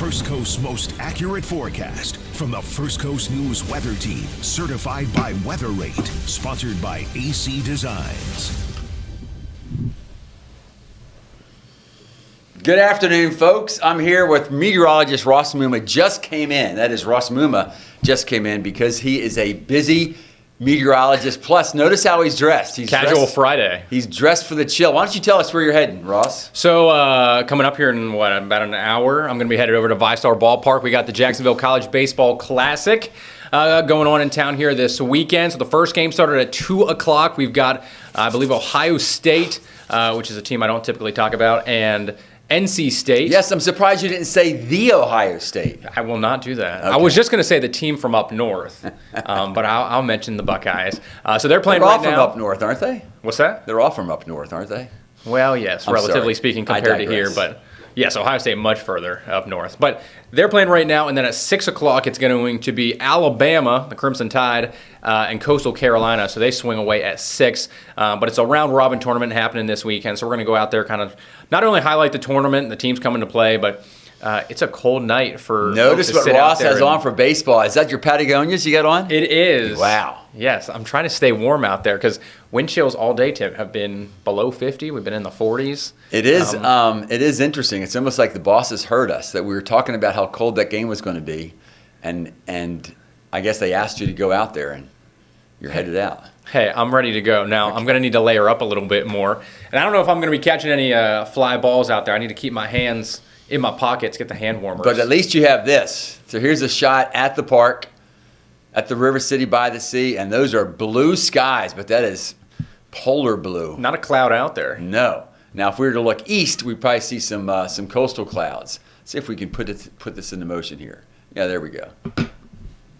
First Coast's most accurate forecast from the First Coast News Weather Team, certified by Weather Rate, sponsored by AC Designs. Good afternoon, folks. I'm here with meteorologist Ross Muma. Just came in. That is, Ross Muma just came in because he is a busy meteorologist. Plus, notice how he's dressed. He's Casual dressed, Friday. He's dressed for the chill. Why don't you tell us where you're heading, Ross? So coming up here in about an hour, I'm going to be headed over to VyStar Ballpark. We got the Jacksonville College Baseball Classic going on in town here this weekend. So the first game started at 2 o'clock. We've got, I believe, Ohio State, which is a team I don't typically talk about, and NC State. Yes, I'm surprised you didn't say the Ohio State. I will not do that. Okay. I was just going to say the team from up north, but I'll mention the Buckeyes. So they're playing right now. They're all from up north, aren't they? What's that? They're all from up north, aren't they? Well, yes, I'm relatively sorry. speaking I compared to here, digress. but yes, Ohio State much further up north. But they're playing right now, and then at 6 o'clock it's going to be Alabama, the Crimson Tide, and Coastal Carolina. So they swing away at 6. But it's a round-robin tournament happening this weekend, so we're going to go out there kind of not only highlight the tournament, the teams coming to play, but it's a cold night for Notice folks to what sit out Ross there has on for baseball. Is that your Patagonias you got on? It is. Wow. Yes, I'm trying to stay warm out there because wind chills all day have been below 50. We've been in the 40s. It is. It is interesting. It's almost like the bosses heard us that we were talking about how cold that game was going to be, and I guess they asked you to go out there, and you're headed out. Hey, I'm ready to go. Now, I'm going to need to layer up a little bit more. And I don't know if I'm going to be catching any fly balls out there. I need to keep my hands in my pockets, get the hand warmers. But at least you have this. So here's a shot at the park, at the River City by the Sea, and those are blue skies, but that is polar blue. Not a cloud out there. No. Now, if we were to look east, we'd probably see some coastal clouds. See if we can put this into motion here. Yeah, there we go.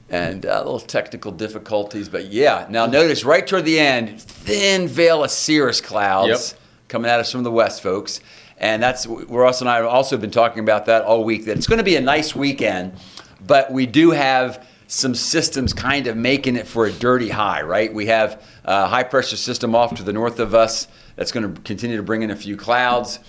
And a little technical difficulties, but yeah. Now notice right toward the end, thin veil of cirrus clouds coming at us from the west, folks. And that's Ross and I have also been talking about that all week, that it's going to be a nice weekend, but we do have some systems kind of making it for a dirty high, right? We have a high-pressure system off to the north of us that's going to continue to bring in a few clouds.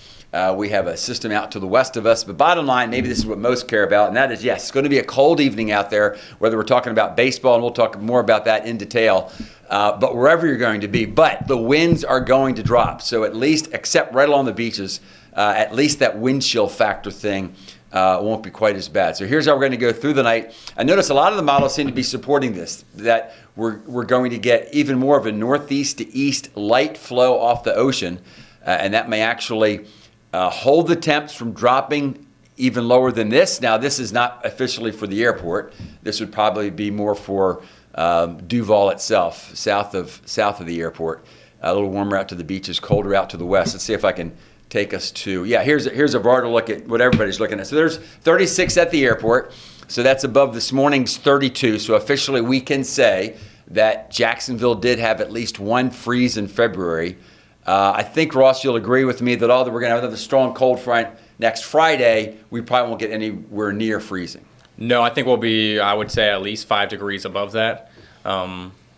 We have a system out to the west of us. But bottom line, maybe this is what most care about, and that is, yes, it's going to be a cold evening out there, whether we're talking about baseball, and we'll talk more about that in detail, but wherever you're going to be. But the winds are going to drop. So at least, except right along the beaches, at least that wind chill factor thing won't be quite as bad. So here's how we're going to go through the night. I notice a lot of the models seem to be supporting this, that we're going to get even more of a northeast to east light flow off the ocean, and that may actually hold the temps from dropping even lower than this. Now, this is not officially for the airport. This would probably be more for Duval itself, south of the airport. A little warmer out to the beaches, colder out to the west. Let's see if I can take us to, here's a broader look at what everybody's looking at. So there's 36 at the airport. So that's above this morning's 32. So officially we can say that Jacksonville did have at least one freeze in February. I think, Ross, you'll agree with me that although we're going to have another strong cold front next Friday, we probably won't get anywhere near freezing. No, I think we'll be, I would say, at least 5 degrees above that.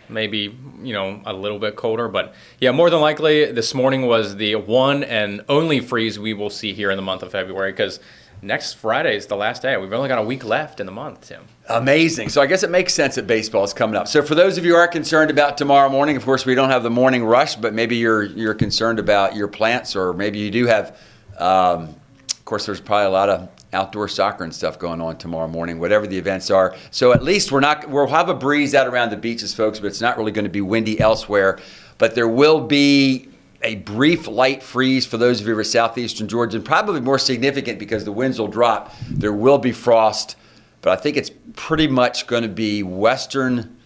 Maybe, a little bit colder. But, yeah, more than likely, this morning was the one and only freeze we will see here in the month of February, because next Friday is the last day. We've only got a week left in the month, Tim. Amazing. So I guess it makes sense that baseball is coming up. So for those of you who are concerned about tomorrow morning, of course, we don't have the morning rush, but maybe you're concerned about your plants, or maybe you do have, of course, there's probably a lot of outdoor soccer and stuff going on tomorrow morning, whatever the events are. So at least we'll have a breeze out around the beaches, folks, but it's not really going to be windy elsewhere. But there will be a brief light freeze for those of you who are southeastern Georgia, and probably more significant because the winds will drop. There will be frost, but I think it's pretty much going to be western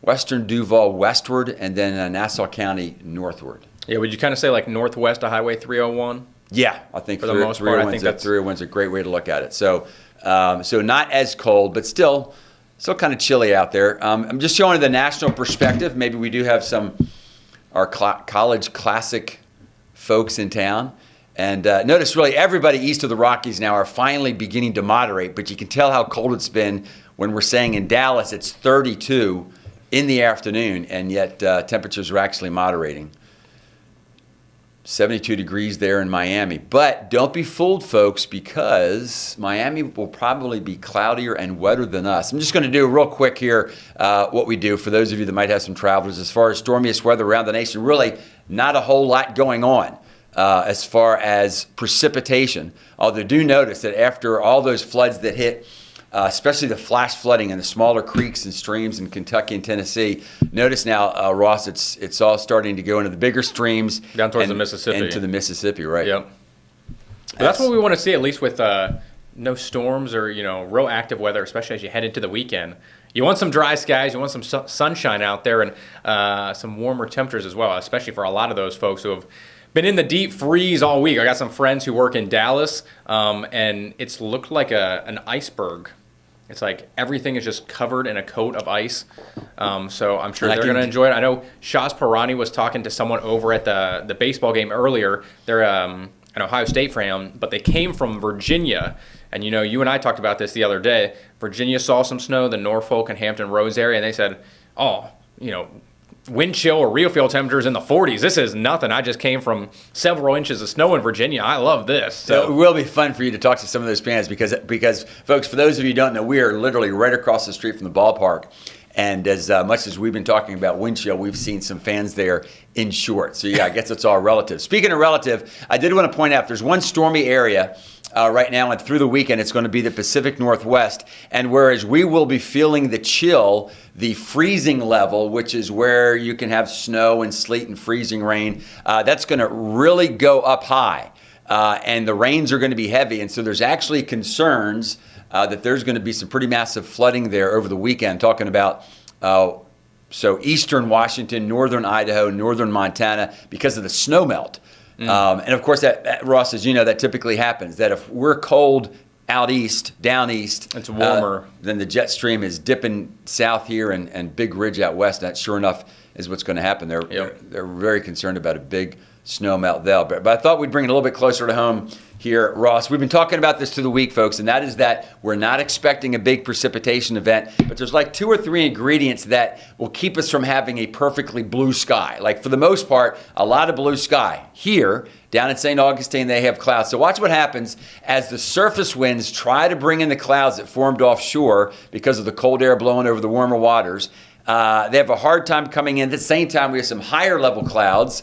Duval westward, and then Nassau County northward. Yeah, would you kind of say like northwest of Highway 301? Yeah, I think for the most part, I think that's 301's a great way to look at it. So, so not as cold, but still kind of chilly out there. I'm just showing the national perspective. Maybe we do have our college classic folks in town. And notice really everybody east of the Rockies now are finally beginning to moderate, but you can tell how cold it's been when we're saying in Dallas it's 32 in the afternoon, and yet temperatures are actually moderating. 72 degrees there in Miami. But don't be fooled, folks, because Miami will probably be cloudier and wetter than us. I'm just going to do real quick here what we do for those of you that might have some travelers. As far as stormiest weather around the nation, really not a whole lot going on as far as precipitation. Although do notice that after all those floods that hit, especially the flash flooding in the smaller creeks and streams in Kentucky and Tennessee. Notice now, Ross, it's all starting to go into the bigger streams. Down towards the Mississippi. Into the Mississippi, right. Yep. But that's what we want to see, at least with no storms or, real active weather, especially as you head into the weekend. You want some dry skies, you want some sunshine out there, and some warmer temperatures as well, especially for a lot of those folks who have been in the deep freeze all week. I got some friends who work in Dallas, and it's looked like an iceberg. It's like everything is just covered in a coat of ice. So I'm sure they're going to enjoy it. I know Shaz Pirani was talking to someone over at the baseball game earlier. They're an Ohio State fan, but they came from Virginia. And, you and I talked about this the other day. Virginia saw some snow, the Norfolk and Hampton Roads area, and they said, wind chill or real field temperatures in the 40s. This is nothing. I just came from several inches of snow in Virginia. I love this. So it will be fun for you to talk to some of those fans because folks, for those of you who don't know, we are literally right across the street from the ballpark. And as much as we've been talking about wind chill, we've seen some fans there in shorts. So, I guess it's all relative. Speaking of relative, I did want to point out there's one stormy area right now, and through the weekend, it's going to be the Pacific Northwest. And whereas we will be feeling the chill, the freezing level, which is where you can have snow and sleet and freezing rain, that's going to really go up high. And the rains are going to be heavy. And so there's actually concerns that there's going to be some pretty massive flooding there over the weekend, talking about eastern Washington, northern Idaho, northern Montana, because of the snow melt. And of course, that Ross, as you know, that typically happens, that if we're cold out east, down east, it's warmer. Then the jet stream is dipping south here and Big Ridge out west. That sure enough is what's going to happen. They're very concerned about a big snow melt there. But I thought we'd bring it a little bit closer to home here, Ross. We've been talking about this through the week, folks, and that is that we're not expecting a big precipitation event, but there's like 2 or 3 ingredients that will keep us from having a perfectly blue sky. Like for the most part, a lot of blue sky. Here, down in St. Augustine, they have clouds. So watch what happens as the surface winds try to bring in the clouds that formed offshore because of the cold air blowing over the warmer waters. They have a hard time coming in. At the same time, we have some higher level clouds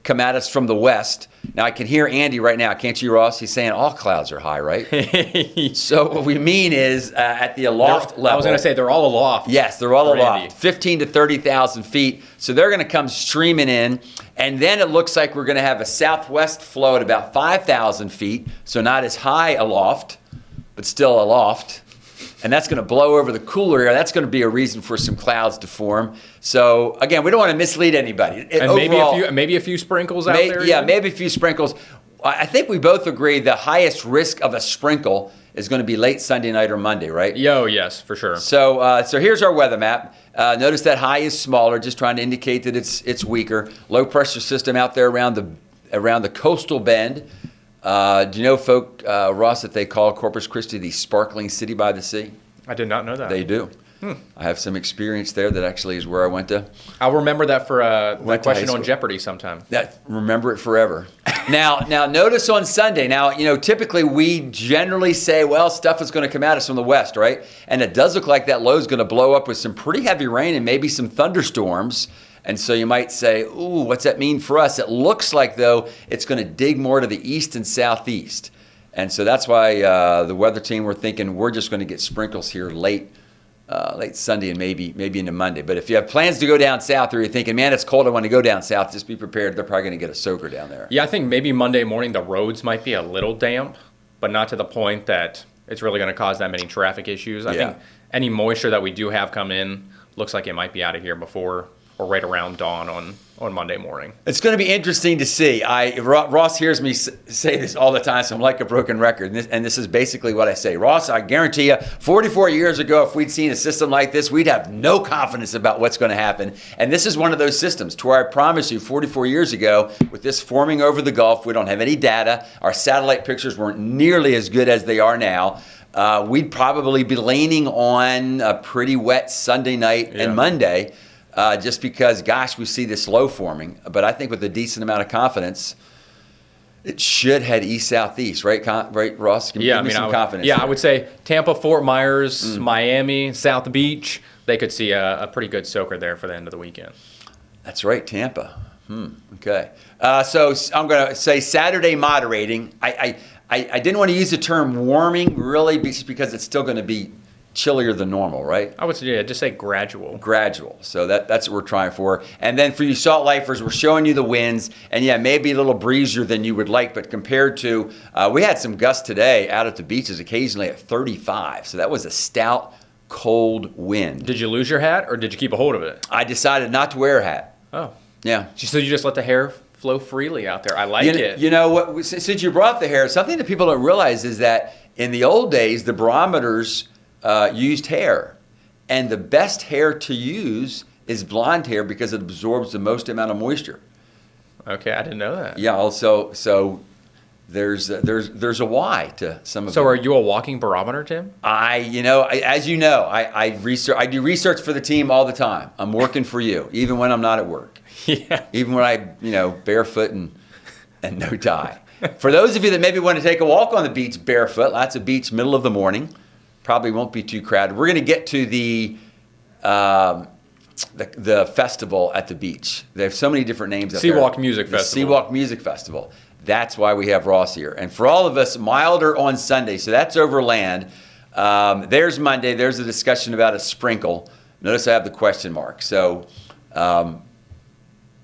come at us from the west. Now, I can hear Andy right now. Can't you, Ross? He's saying all clouds are high, right? So what we mean is at the aloft level. I was going to say they're all aloft. Yes, they're all aloft. Andy. 15 to 30,000 feet. So they're going to come streaming in. And then it looks like we're going to have a southwest flow at about 5,000 feet. So not as high aloft, but still aloft. And that's going to blow over the cooler air. That's going to be a reason for some clouds to form. So, again, we don't want to mislead anybody. And overall, maybe a few sprinkles out there? Yeah, maybe a few sprinkles. I think we both agree the highest risk of a sprinkle is going to be late Sunday night or Monday, right? Yes, for sure. So here's our weather map. Notice that high is smaller, just trying to indicate that it's weaker. Low pressure system out there around the coastal bend. Do you know, Ross, that they call Corpus Christi the sparkling city by the sea? I did not know that. They do. I have some experience there. That actually is where I went to. I'll remember that for the question on Jeopardy sometime. Remember it forever. Now, notice on Sunday. Now, typically we generally say, well, stuff is going to come at us from the west, right? And it does look like that low is going to blow up with some pretty heavy rain and maybe some thunderstorms. And so you might say, ooh, what's that mean for us? It looks like, though, it's going to dig more to the east and southeast. And so that's why the weather team, we're thinking we're just going to get sprinkles here late Sunday and maybe into Monday. But if you have plans to go down south or you're thinking, man, it's cold, I want to go down south, just be prepared. They're probably going to get a soaker down there. Yeah, I think maybe Monday morning the roads might be a little damp, but not to the point that it's really going to cause that many traffic issues. I think any moisture that we do have come in looks like it might be out of here before or right around dawn on Monday morning. It's going to be interesting to see. Ross hears me say this all the time, so I'm like a broken record. And this is basically what I say. Ross, I guarantee you, 44 years ago, if we'd seen a system like this, we'd have no confidence about what's going to happen. And this is one of those systems to where I promise you, 44 years ago, with this forming over the Gulf, we don't have any data. Our satellite pictures weren't nearly as good as they are now. We'd probably be leaning on a pretty wet Sunday night and Monday. Just because, gosh, we see this low forming. But I think with a decent amount of confidence, It should head east-southeast, right? Right, Ross? Give me some confidence. I would say Tampa, Fort Myers, Miami, South Beach. They could see a pretty good soaker there for the end of the weekend. That's right, Tampa. Okay. So I'm going to say Saturday moderating. I didn't want to use the term warming, really, just because it's still going to be chillier than normal, right? I would say, just say gradual. Gradual. So that's what we're trying for. And then for you Salt Lifers, we're showing you the winds. And yeah, maybe a little breezier than you would like, but compared to, we had some gusts today out at the beaches occasionally at 35. So that was a stout, cold wind. Did you lose your hat or did you keep a hold of it? I decided not to wear a hat. Oh. Yeah. So you just let the hair flow freely out there. I like it. You know what? Since you brought up the hair, something that people don't realize is that in the old days, the barometers used hair, and the best hair to use is blonde hair because it absorbs the most amount of moisture. Okay, I didn't know that. Yeah. Also, so there's a why to some of. So, are you a walking barometer, Tim? As you know, I do research for the team all the time. I'm working for you, even when I'm not at work. Yeah. Even when I, barefoot and no tie. For those of you that maybe want to take a walk on the beach barefoot, lots of beach, middle of the morning, probably won't be too crowded. We're going to get to the festival at the beach. They have so many different names out there. Seawalk Music Festival. Seawalk Music Festival. That's why we have Ross here. And for all of us, milder on Sunday. So that's over land. There's Monday. There's a discussion about a sprinkle. Notice I have the question mark. So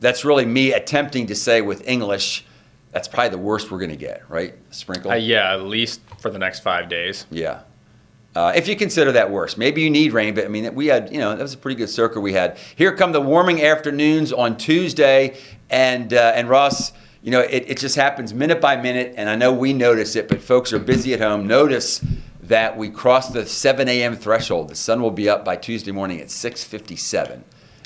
that's really me attempting to say with English, that's probably the worst we're going to get, right? A sprinkle? Yeah, at least for the next 5 days. Yeah. If you consider that worse. Maybe you need rain, but we had, that was a pretty good soaker we had. Here come the warming afternoons on Tuesday, and Ross, it just happens minute by minute, and I know we notice it, but folks are busy at home. Notice that we crossed the 7 a.m. threshold. The sun will be up by Tuesday morning at 6:57.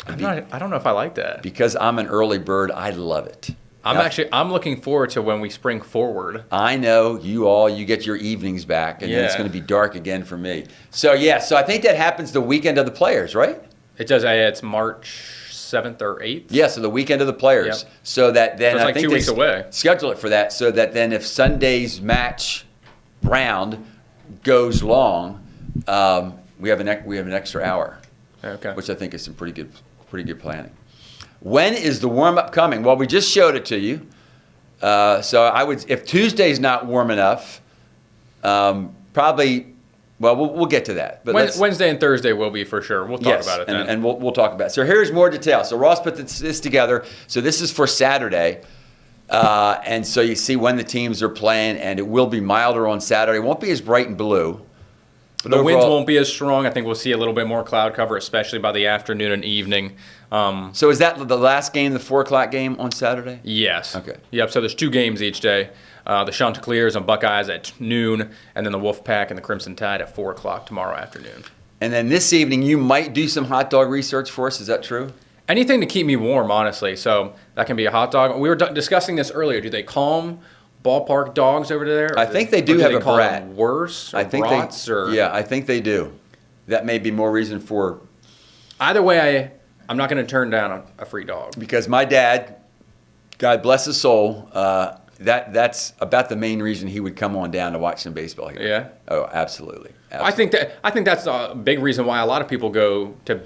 I don't know if I like that. Because I'm an early bird, I love it. I'm looking forward to when we spring forward. I know you get your evenings back, and then it's going to be dark again for me. So I think that happens the weekend of the players, right? It does. It's March 7th or 8th. Yeah, so the weekend of the players. Yep. So that then so it's I like think 2 weeks away. Schedule it for that, so that then if Sunday's match round goes long, we have an extra hour. Okay. Which I think is some pretty good planning. When is the warm-up coming? Well, we just showed it to you. So if Tuesday's not warm enough, probably, we'll get to that. But Wednesday and Thursday will be for sure. We'll talk about it then. And we'll talk about it. So here's more detail. So Ross put this together. So this is for Saturday. And so you see when the teams are playing, and it will be milder on Saturday. It won't be as bright and blue. But the winds won't be as strong. I think we'll see a little bit more cloud cover, especially by the afternoon and evening. So is that the last game, the 4 o'clock game on Saturday? Yes. Okay. Yep, so there's 2 games each day. The Chanticleers and Buckeyes at noon, and then the Wolfpack and the Crimson Tide at 4 o'clock tomorrow afternoon. And then this evening, you might do some hot dog research for us. Is that true? Anything to keep me warm, honestly. So that can be a hot dog. We were discussing this earlier. Do they calm ballpark dogs over there? I think they do have a brat. Worse? Or I think brats? Yeah, I think they do. That may be more reason for. Either way, I'm not going to turn down a free dog. Because my dad, God bless his soul, that's about the main reason he would come on down to watch some baseball here. Yeah. Oh, absolutely. I think that's a big reason why a lot of people go to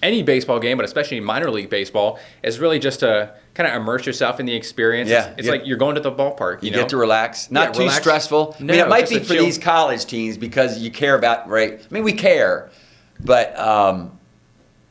any baseball game, but especially minor league baseball, is really just to kind of immerse yourself in the experience. Yeah, it's like you're going to the ballpark. You get to relax. Not too stressful. No, it might be for chill. these college teams because you care about, right? We care,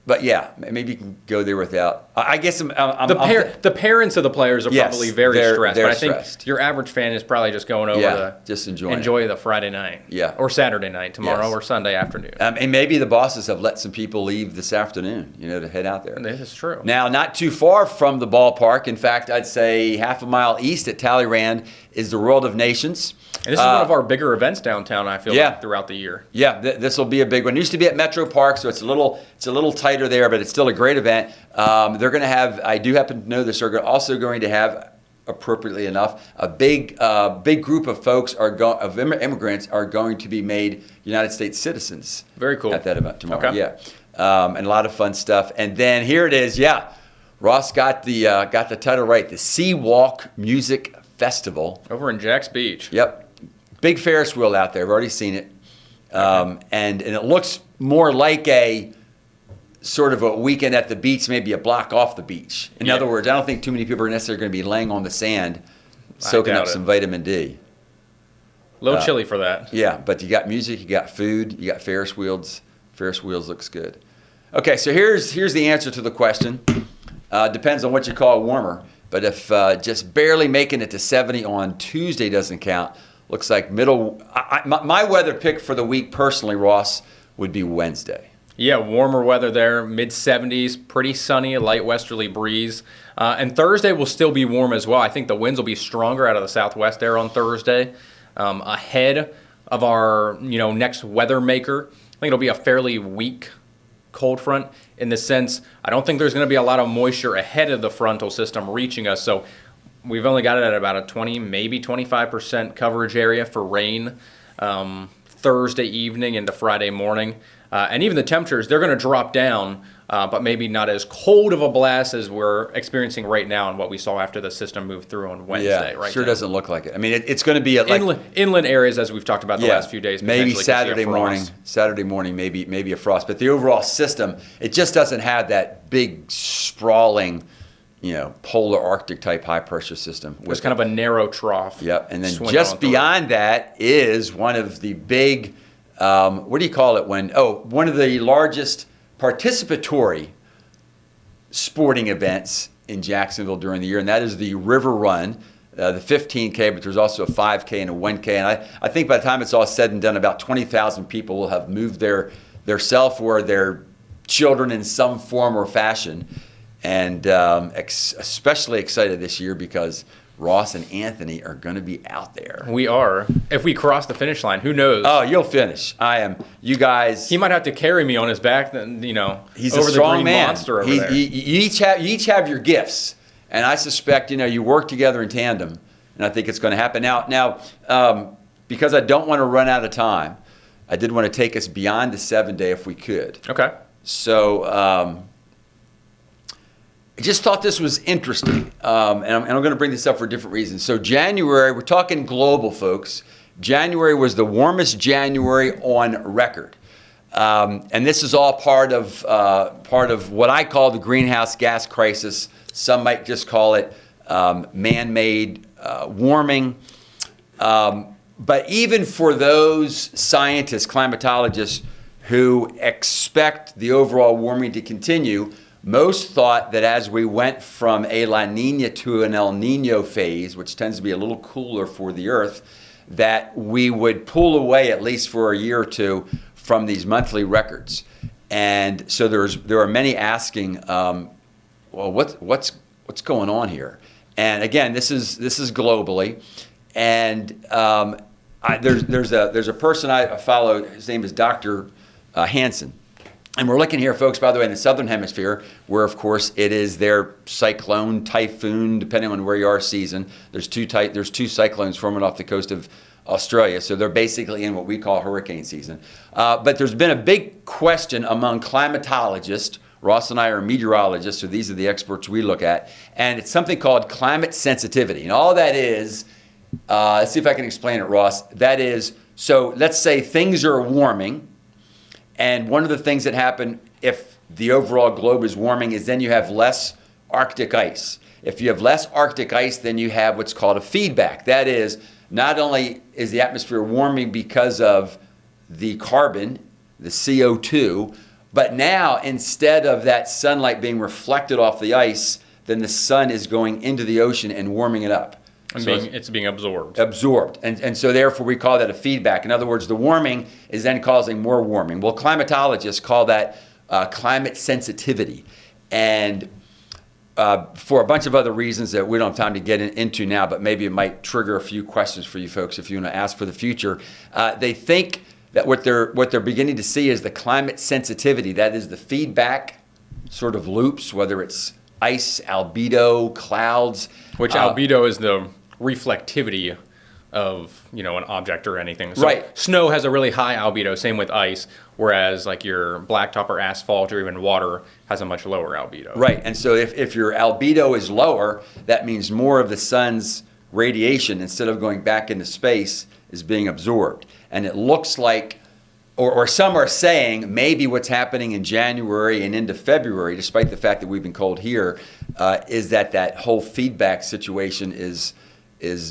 but yeah, maybe you can go there without. I guess the parents of the players are probably very stressed. They're but I think stressed. your average fan is probably just going over to just enjoy the Friday night. Yeah. Or Saturday night, tomorrow Yes. or Sunday afternoon. And maybe the bosses have let some people leave this afternoon, to head out there. This is true. Now, not too far from the ballpark. In fact, I'd say half a mile east at Talleyrand is the World of Nations. And this is one of our bigger events downtown, I feel like, throughout the year. Yeah, this will be a big one. It used to be at Metro Park, so it's a little tighter there, but it's still a great event. They're going to have, I do happen to know this, they're also going to have, appropriately enough, a big group of folks immigrants are going to be made United States citizens. Very cool. At that event tomorrow. Okay. Yeah, and a lot of fun stuff. And then here it is. Yeah, Ross got the title right. The Seawalk Music Festival. Over in Jack's Beach. Yep. Big Ferris wheel out there. I've already seen it. And it looks more like a sort of a weekend at the beach, maybe a block off the beach. In other words, I don't think too many people are necessarily going to be laying on the sand soaking up some vitamin D. A little chilly for that. Yeah, but you got music, you got food, you got Ferris wheels. Ferris wheels looks good. Okay, so here's the answer to the question. Depends on what you call warmer. But if just barely making it to 70 on Tuesday doesn't count, looks like my weather pick for the week personally, Ross, would be Wednesday. Yeah, warmer weather there, mid-70s, pretty sunny, a light westerly breeze. And Thursday will still be warm as well. I think the winds will be stronger out of the southwest there on Thursday. Ahead of our next weather maker, I think it'll be a fairly weak cold front in the sense I don't think there's going to be a lot of moisture ahead of the frontal system reaching us. So we've only got it at about a 20, maybe 25% coverage area for rain Thursday evening into Friday morning. And even the temperatures, they're going to drop down, but maybe not as cold of a blast as we're experiencing right now and what we saw after the system moved through on Wednesday. Yeah, sure doesn't look like it. I mean, it's going to be at like inland areas, as we've talked about the last few days. Maybe Saturday morning, maybe a frost. But the overall system, it just doesn't have that big sprawling, polar Arctic type high pressure system. It's kind of a narrow trough. Yep, and then just beyond that is one of the big. What do you call it one of the largest participatory sporting events in Jacksonville during the year, and that is the River Run, the 15K, but there's also a 5K and a 1K. And I think by the time it's all said and done, about 20,000 people will have moved their self or their children in some form or fashion. And especially excited this year because Ross and Anthony are going to be out there. We are. If we cross the finish line, who knows? Oh, you'll finish. I am. You guys. He might have to carry me on his back. He's over a strong the green man. Monster over there. You each have your gifts, and I suspect you work together in tandem, and I think it's going to happen. Now, because I don't want to run out of time, I did want to take us beyond the 7-day if we could. Okay. So. I just thought this was interesting, and I'm going to bring this up for different reasons. So January, we're talking global, folks. January was the warmest January on record, and this is all part of what I call the greenhouse gas crisis. Some might just call it man-made warming. But even for those scientists, climatologists, who expect the overall warming to continue, most thought that as we went from a La Nina to an El Nino phase, which tends to be a little cooler for the Earth, that we would pull away at least for a year or two from these monthly records. And so there are many asking, what's going on here? And again, this is globally, and there's a person I follow. His name is Dr. Hansen. And we're looking here, folks, by the way, in the southern hemisphere, where, of course, it is their cyclone, typhoon, depending on where you are season. There's two cyclones forming off the coast of Australia, so they're basically in what we call hurricane season. But there's been a big question among climatologists. Ross and I are meteorologists, so these are the experts we look at. And it's something called climate sensitivity. And all that is, let's see if I can explain it, Ross. That is, so let's say things are warming. And one of the things that happen if the overall globe is warming is then you have less Arctic ice. If you have less Arctic ice, then you have what's called a feedback. That is, not only is the atmosphere warming because of the carbon, the CO2, but now instead of that sunlight being reflected off the ice, then the sun is going into the ocean and warming it up. And it's being absorbed. And so therefore we call that a feedback. In other words, the warming is then causing more warming. Well, climatologists call that climate sensitivity. And for a bunch of other reasons that we don't have time to get into now, but maybe it might trigger a few questions for you folks if you want to ask for the future. They think that what they're beginning to see is the climate sensitivity. That is the feedback sort of loops, whether it's ice, albedo, clouds. Which albedo is the reflectivity of an object or anything. So right. Snow has a really high albedo, same with ice, whereas like your blacktop or asphalt or even water has a much lower albedo. Right, and so if your albedo is lower, that means more of the sun's radiation, instead of going back into space, is being absorbed. And it looks like, or some are saying, maybe what's happening in January and into February, despite the fact that we've been cold here, is that whole feedback situation is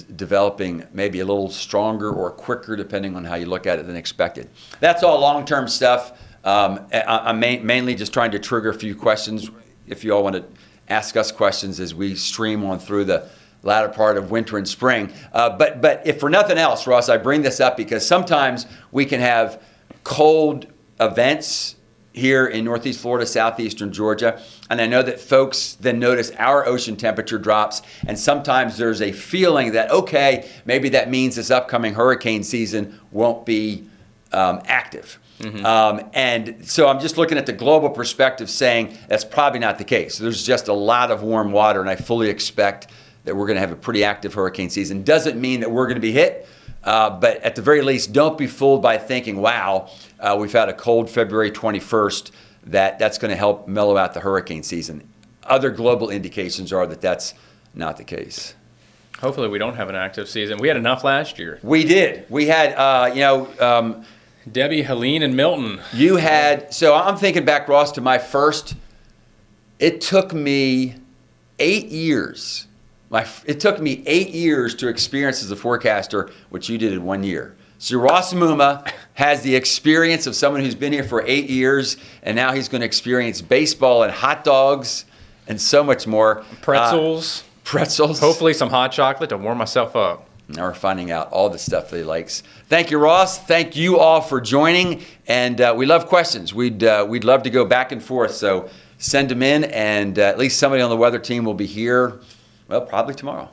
developing maybe a little stronger or quicker, depending on how you look at it, than expected. That's all long-term stuff. I'm mainly just trying to trigger a few questions. If you all want to ask us questions as we stream on through the latter part of winter and spring. But if for nothing else, Ross, I bring this up because sometimes we can have cold events here in Northeast Florida, southeastern Georgia, and I know that folks then notice our ocean temperature drops, and sometimes there's a feeling that, okay, maybe that means this upcoming hurricane season won't be active. And so I'm just looking at the global perspective saying that's probably not the case. There's just a lot of warm water, and I fully expect that we're going to have a pretty active hurricane season. Doesn't mean that we're going to be hit, but at the very least, don't be fooled by thinking, wow, we've had a cold February 21st, that's going to help mellow out the hurricane season. Other global indications are that that's not the case. Hopefully we don't have an active season. We had enough last year. We did. We had, Debbie, Helene, and Milton. You had, so I'm thinking back, Ross, to my first, it took me 8 years. It took me 8 years to experience as a forecaster what you did in 1 year. So Ross Muma has the experience of someone who's been here for 8 years, and now he's going to experience baseball and hot dogs and so much more. Pretzels. Hopefully some hot chocolate to warm myself up. Now we're finding out all the stuff that he likes. Thank you, Ross. Thank you all for joining, and we love questions. We'd love to go back and forth, so send them in, and at least somebody on the weather team will be here, well, probably tomorrow.